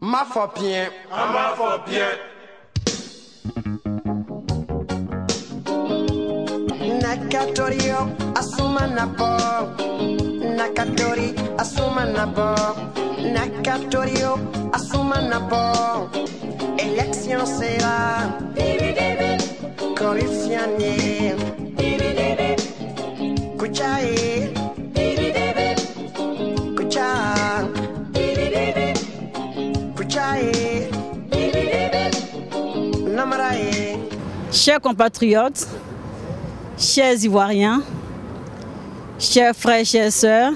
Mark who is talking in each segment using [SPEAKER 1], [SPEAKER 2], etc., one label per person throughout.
[SPEAKER 1] Ma fopien,
[SPEAKER 2] ma fopien.
[SPEAKER 1] Nakatorio asuma nabo, Nakatori asuma nabo, Nakatorio asuma nabo. Élection sera corruption Kuchae Kucha Kuchae Namarae.
[SPEAKER 3] Chers compatriotes, chers Ivoiriens, chers frères, chères sœurs,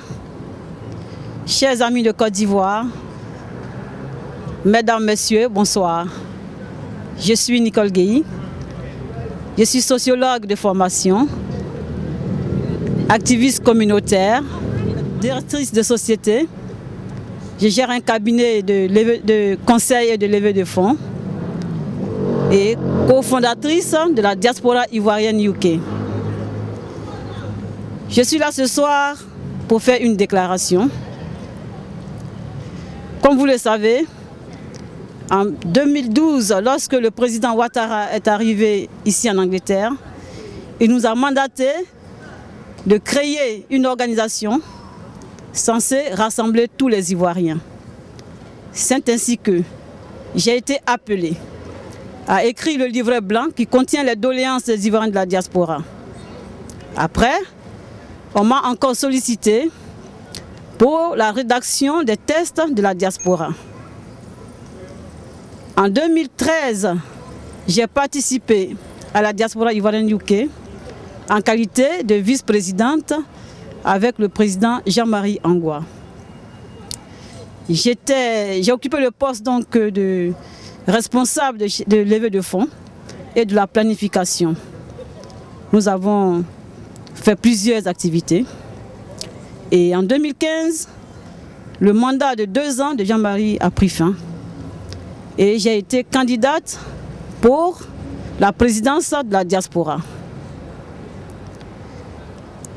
[SPEAKER 3] chers amis de Côte d'Ivoire, mesdames, messieurs, bonsoir. Je suis Nicole Guéhi, je suis sociologue de formation, activiste communautaire, directrice de société. Je gère un cabinet de conseil et de levée de fonds et cofondatrice de la diaspora ivoirienne UK. Je suis là ce soir pour faire une déclaration. Comme vous le savez, en 2012, lorsque le président Ouattara est arrivé ici en Angleterre, il nous a mandaté de créer une organisation censée rassembler tous les Ivoiriens. C'est ainsi que j'ai été appelé à écrire le livret blanc qui contient les doléances des Ivoiriens de la diaspora. Après, on m'a encore sollicité pour la rédaction des textes de la diaspora. En 2013, j'ai participé à la diaspora ivoirienne UK en qualité de vice-présidente avec le président Jean-Marie Angoua. J'ai occupé le poste donc de responsable de levée de fonds et de la planification. Nous avons fait plusieurs activités. Et en 2015, le mandat de 2 ans de Jean-Marie a pris fin. Et j'ai été candidate pour la présidence de la diaspora.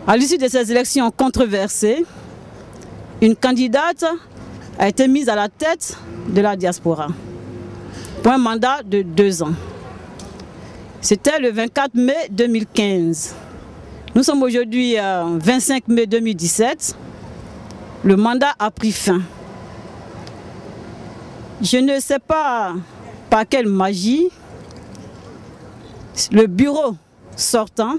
[SPEAKER 3] À l'issue de ces élections controversées, une candidate a été mise à la tête de la diaspora pour un mandat de 2 ans. C'était le 24 mai 2015. Nous sommes aujourd'hui 25 mai 2017. Le mandat a pris fin. Je ne sais pas par quelle magie le bureau sortant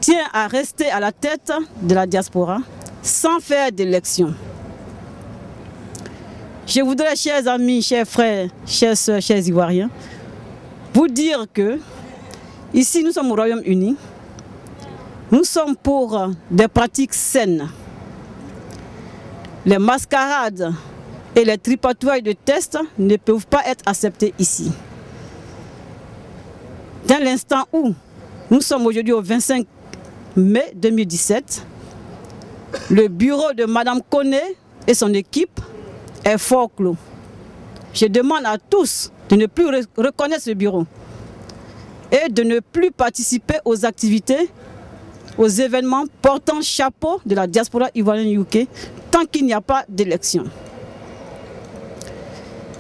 [SPEAKER 3] tient à rester à la tête de la diaspora sans faire d'élection. Je voudrais, chers amis, chers frères, chers sœurs, chers Ivoiriens, vous dire que ici nous sommes au Royaume-Uni, nous sommes pour des pratiques saines. Les mascarades et les tripatouages de tests ne peuvent pas être acceptés ici. Dans l'instant où nous sommes aujourd'hui au 25 mai 2017, le bureau de Mme Koné et son équipe est fort clos. Je demande à tous de ne plus reconnaître ce bureau et de ne plus participer aux activités, aux événements portant chapeau de la diaspora ivoirienne UK tant qu'il n'y a pas d'élection.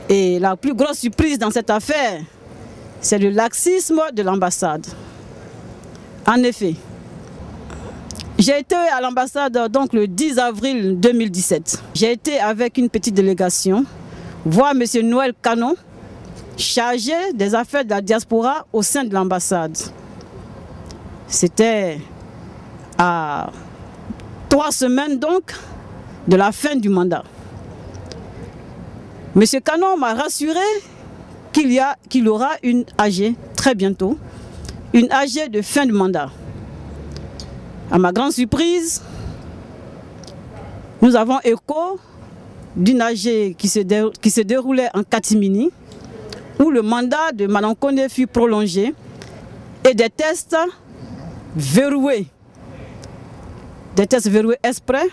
[SPEAKER 3] Et la plus grosse surprise dans cette affaire, c'est le laxisme de l'ambassade. En effet, j'ai été à l'ambassade donc le 10 avril 2017. J'ai été avec une petite délégation voir M. Noël Canon, chargé des affaires de la diaspora au sein de l'ambassade. C'était à 3 semaines donc de la fin du mandat. M. Canon m'a rassuré qu'il aura une AG très bientôt, une AG de fin de mandat. À ma grande surprise, nous avons écho d'une AG qui se déroulait en catimini, où le mandat de Mme Koné fut prolongé et des tests verrouillés. Des tests verrouillés exprès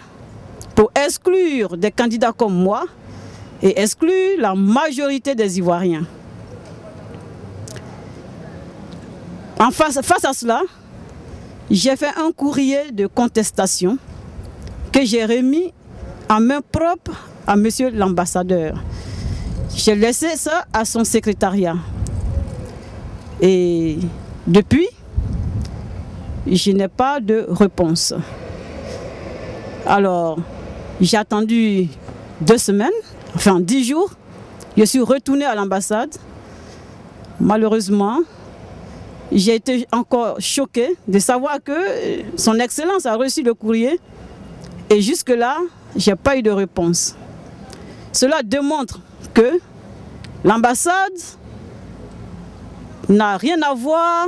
[SPEAKER 3] pour exclure des candidats comme moi et exclure la majorité des Ivoiriens. Face à cela, j'ai fait un courrier de contestation que j'ai remis en main propre à monsieur l'ambassadeur. J'ai laissé ça à son secrétariat. Et depuis, je n'ai pas de réponse. Alors, j'ai attendu 2 semaines, enfin 10 jours. Je suis retournée à l'ambassade. Malheureusement, j'ai été encore choquée de savoir que son Excellence a reçu le courrier. Et jusque-là, je n'ai pas eu de réponse. Cela démontre que l'ambassade n'a rien à voir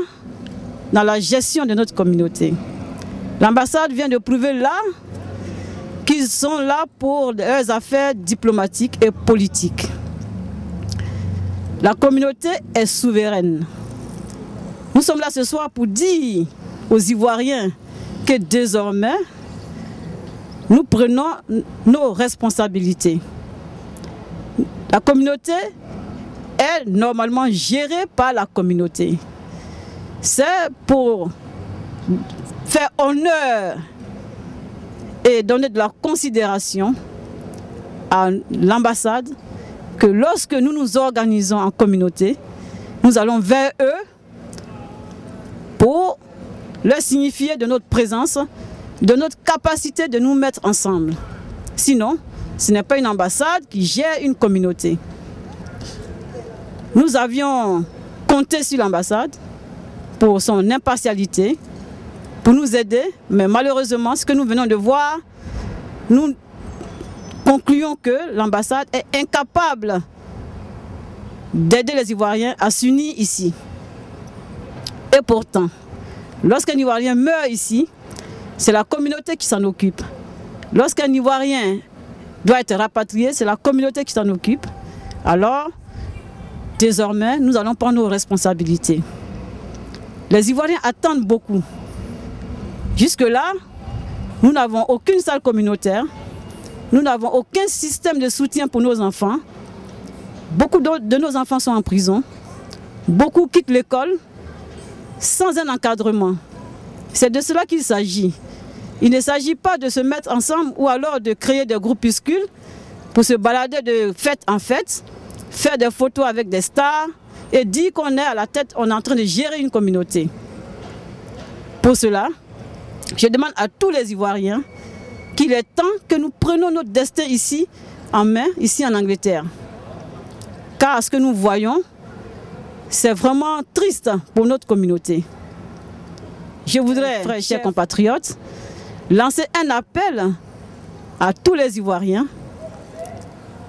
[SPEAKER 3] dans la gestion de notre communauté. L'ambassade vient de prouver là qu'ils sont là pour leurs affaires diplomatiques et politiques. La communauté est souveraine. Nous sommes là ce soir pour dire aux Ivoiriens que désormais, nous prenons nos responsabilités. La communauté est normalement gérée par la communauté. C'est pour faire honneur et donner de la considération à l'ambassade que lorsque nous nous organisons en communauté, nous allons vers eux pour leur signifier de notre présence, de notre capacité de nous mettre ensemble. Sinon, ce n'est pas une ambassade qui gère une communauté. Nous avions compté sur l'ambassade pour son impartialité, pour nous aider, mais malheureusement, ce que nous venons de voir, nous concluons que l'ambassade est incapable d'aider les Ivoiriens à s'unir ici. Et pourtant, lorsqu'un Ivoirien meurt ici, c'est la communauté qui s'en occupe. Lorsqu'un Ivoirien doit être rapatrié, c'est la communauté qui s'en occupe. Alors, désormais, nous allons prendre nos responsabilités. Les Ivoiriens attendent beaucoup. Jusque-là, nous n'avons aucune salle communautaire, nous n'avons aucun système de soutien pour nos enfants. Beaucoup de nos enfants sont en prison. Beaucoup quittent l'école sans un encadrement. C'est de cela qu'il s'agit. Il ne s'agit pas de se mettre ensemble ou alors de créer des groupuscules pour se balader de fête en fête, faire des photos avec des stars et dire qu'on est à la tête, on est en train de gérer une communauté. Pour cela, je demande à tous les Ivoiriens qu'il est temps que nous prenions notre destin ici en main, ici en Angleterre. Car ce que nous voyons, c'est vraiment triste pour notre communauté. Je voudrais, chers compatriotes, lancer un appel à tous les Ivoiriens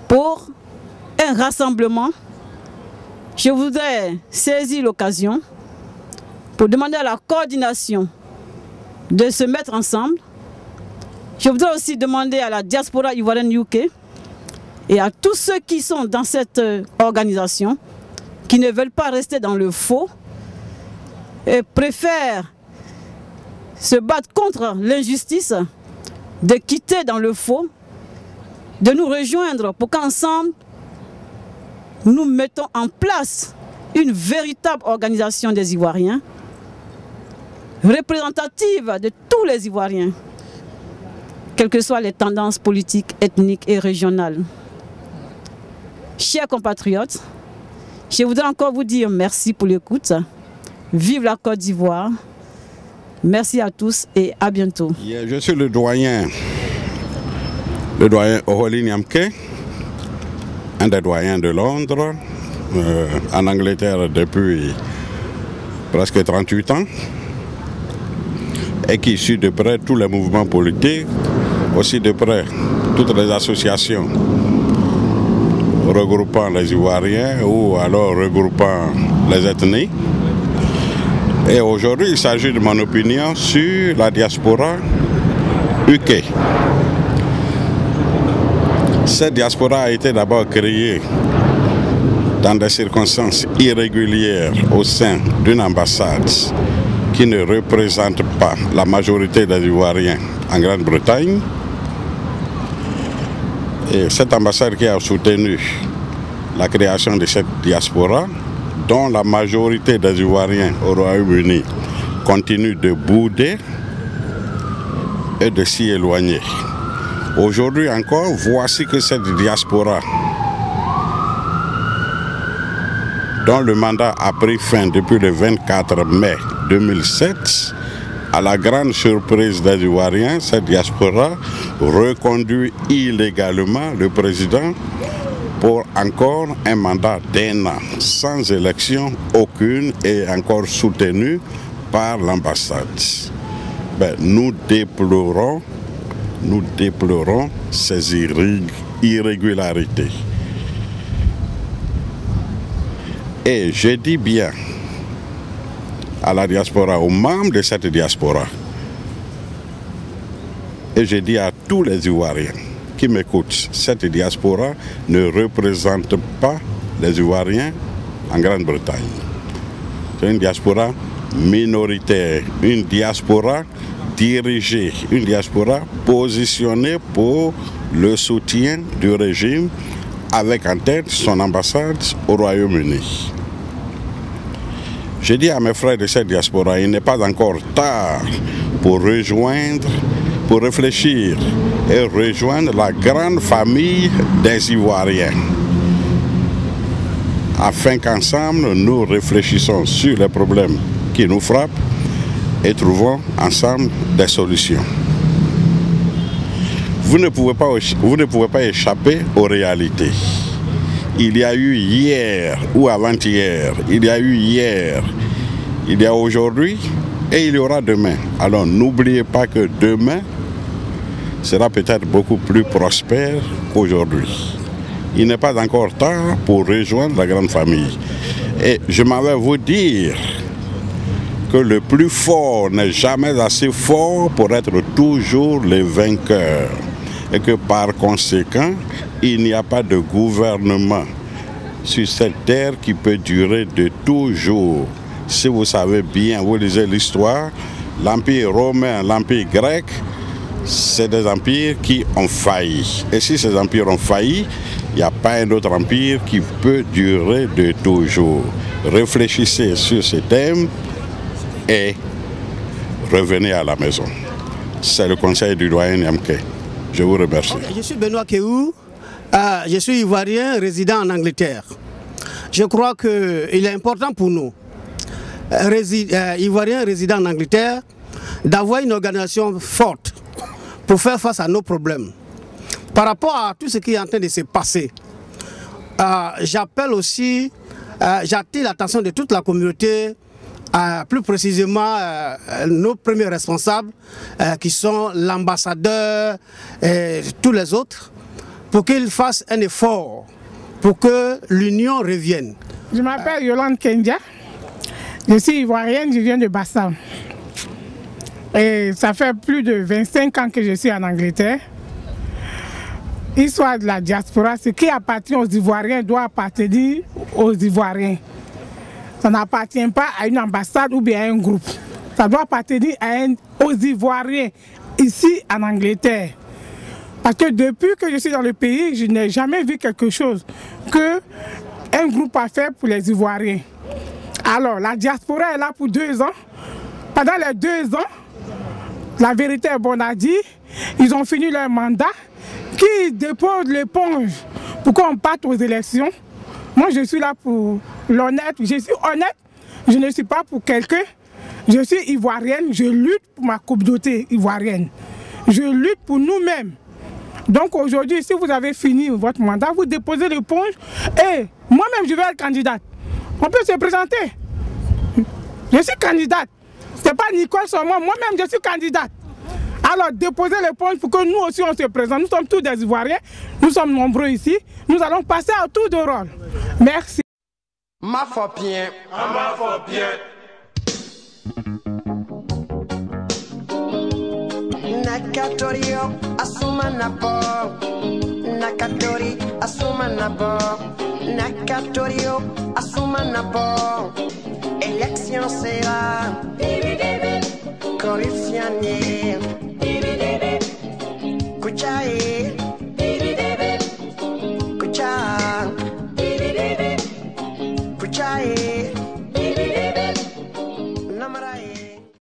[SPEAKER 3] pour un rassemblement. Je voudrais saisir l'occasion pour demander à la coordination de se mettre ensemble. Je voudrais aussi demander à la diaspora ivoirienne UK et à tous ceux qui sont dans cette organisation, qui ne veulent pas rester dans le faux et préfèrent se battre contre l'injustice, de quitter dans le faux, de nous rejoindre pour qu'ensemble, nous mettons en place une véritable organisation des Ivoiriens, représentative de tous les Ivoiriens, quelles que soient les tendances politiques, ethniques et régionales. Chers compatriotes, je voudrais encore vous dire merci pour l'écoute. Vive la Côte d'Ivoire. Merci à tous et à bientôt.
[SPEAKER 2] Je suis le doyen Oroli Nyamke, un des doyens de Londres, en Angleterre depuis presque 38 ans, et qui suit de près tous les mouvements politiques, aussi de près toutes les associations regroupant les Ivoiriens ou alors regroupant les ethnies. Et aujourd'hui, il s'agit de mon opinion sur la diaspora UK. Cette diaspora a été d'abord créée dans des circonstances irrégulières au sein d'une ambassade qui ne représente pas la majorité des Ivoiriens en Grande-Bretagne. Et cette ambassade qui a soutenu la création de cette diaspora, dont la majorité des Ivoiriens au Royaume-Uni continue de bouder et de s'y éloigner. Aujourd'hui encore, voici que cette diaspora, dont le mandat a pris fin depuis le 24 mai 2007, à la grande surprise des Ivoiriens, cette diaspora reconduit illégalement le président pour encore un mandat d'1 an, sans élection aucune et encore soutenu par l'ambassade. Nous déplorons ces irrégularités. Et je dis bien à la diaspora, aux membres de cette diaspora, et je dis à tous les Ivoiriens qui m'écoutent, cette diaspora ne représente pas les Ivoiriens en Grande-Bretagne. C'est une diaspora minoritaire, une diaspora dirigée, une diaspora positionnée pour le soutien du régime avec en tête son ambassade au Royaume-Uni. Je dis à mes frères de cette diaspora, il n'est pas encore tard pour réfléchir et rejoindre la grande famille des Ivoiriens, afin qu'ensemble nous réfléchissons sur les problèmes qui nous frappent et trouvons ensemble des solutions. Vous ne pouvez pas échapper aux réalités. Il y a eu hier ou avant-hier, il y a eu hier, il y a aujourd'hui et il y aura demain. Alors n'oubliez pas que demain sera peut-être beaucoup plus prospère qu'aujourd'hui. Il n'est pas encore tard pour rejoindre la grande famille. Et je m'en vais vous dire que le plus fort n'est jamais assez fort pour être toujours le vainqueur. Et que par conséquent, il n'y a pas de gouvernement sur cette terre qui peut durer de toujours. Si vous savez bien, vous lisez l'histoire, l'Empire romain, l'Empire grec, c'est des empires qui ont failli. Et si ces empires ont failli, il n'y a pas un autre empire qui peut durer de toujours. Réfléchissez sur ce thème et revenez à la maison. C'est le conseil du doyen Niamke. Je vous remercie.
[SPEAKER 4] Je suis Benoît Kéhou, je suis Ivoirien résident en Angleterre. Je crois qu'il est important pour nous, Ivoiriens résidant en Angleterre, d'avoir une organisation forte pour faire face à nos problèmes. Par rapport à tout ce qui est en train de se passer, j'appelle aussi, j'attire l'attention de toute la communauté, plus précisément nos premiers responsables qui sont l'ambassadeur et tous les autres, pour qu'ils fassent un effort pour que l'union revienne.
[SPEAKER 5] Je m'appelle Yolande Kendia, je suis ivoirienne, je viens de Bassam. Et ça fait plus de 25 ans que je suis en Angleterre. L'histoire de la diaspora, ce qui appartient aux Ivoiriens doit appartenir aux Ivoiriens. Ça n'appartient pas à une ambassade ou bien à un groupe. Ça doit appartenir aux Ivoiriens ici en Angleterre. Parce que depuis que je suis dans le pays, je n'ai jamais vu quelque chose qu'un groupe a fait pour les Ivoiriens. Alors, la diaspora est là pour 2 ans. Pendant les 2 ans, la vérité est bonne à dire, ils ont fini leur mandat, qui déposent l'éponge pour qu'on parte aux élections. Moi, je suis là pour l'honnête, je suis honnête, je ne suis pas pour quelqu'un. Je suis ivoirienne, je lutte pour ma communauté ivoirienne. Je lutte pour nous-mêmes. Donc aujourd'hui, si vous avez fini votre mandat, vous déposez l'éponge et moi-même, je vais être candidate. On peut se présenter. Je suis candidate. Ce n'est pas Nicole seulement, moi-même, je suis candidate. Alors déposez l'éponge pour que nous aussi on se présente. Nous sommes tous des Ivoiriens, nous sommes nombreux ici. Nous allons passer à tour de rôle. Merci.
[SPEAKER 1] Ma fopien. Ma fopien. Nakatorio asuma nabo. Nakatori asuma nabo. Nakatorio asuma nabo. Élection sera corruptionnière.